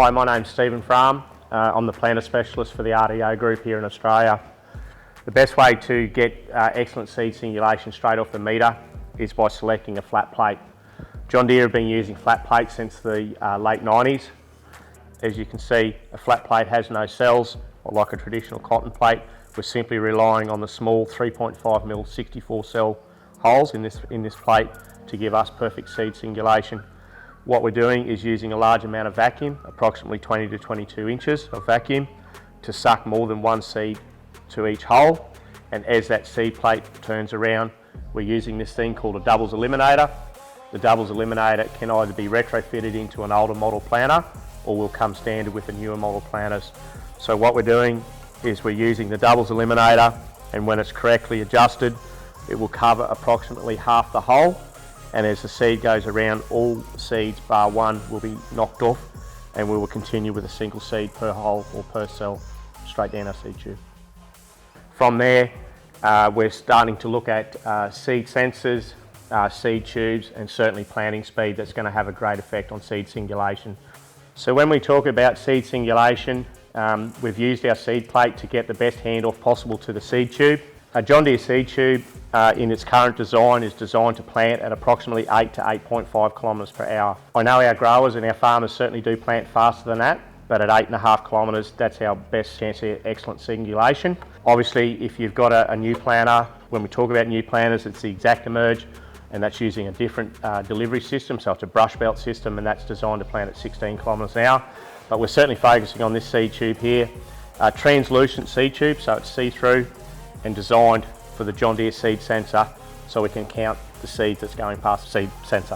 Hi, my name's Stephen Fram. I'm the planter specialist for the RDO group here in Australia. The best way to get excellent seed singulation straight off the meter is by selecting a flat plate. John Deere have been using flat plates since the late 90s. As you can see, a flat plate has no cells, like a traditional cotton plate. We're simply relying on the small 3.5mm 64 cell holes in this plate to give us perfect seed singulation. What we're doing is using a large amount of vacuum, approximately 20 to 22 inches of vacuum, to suck more than one seed to each hole. And as that seed plate turns around, we're using this thing called a doubles eliminator. The doubles eliminator can either be retrofitted into an older model planter or will come standard with the newer model planters. So what we're doing is we're using the doubles eliminator, and when it's correctly adjusted, it will cover approximately half the hole. And as the seed goes around, all seeds bar one will be knocked off, and we will continue with a single seed per hole or per cell straight down our seed tube. From there, we're starting to look at seed sensors, seed tubes, and certainly planting speed. That's going to have a great effect on seed singulation. So when we talk about seed singulation, we've used our seed plate to get the best handoff possible to the seed tube. A John Deere seed tube in its current design is designed to plant at approximately 8 to 8.5 kilometres per hour. I know our growers and our farmers certainly do plant faster than that, but at 8.5 kilometres, that's our best chance of excellent singulation. Obviously, if you've got a new planter, when we talk about new planters, it's the ExactEmerge, and that's using a different delivery system, so it's a brush belt system, and that's designed to plant at 16 kilometres an hour. But we're certainly focusing on this seed tube here, a translucent seed tube, so it's see-through and designed for the John Deere seed sensor, so we can count the seeds that's going past the seed sensor.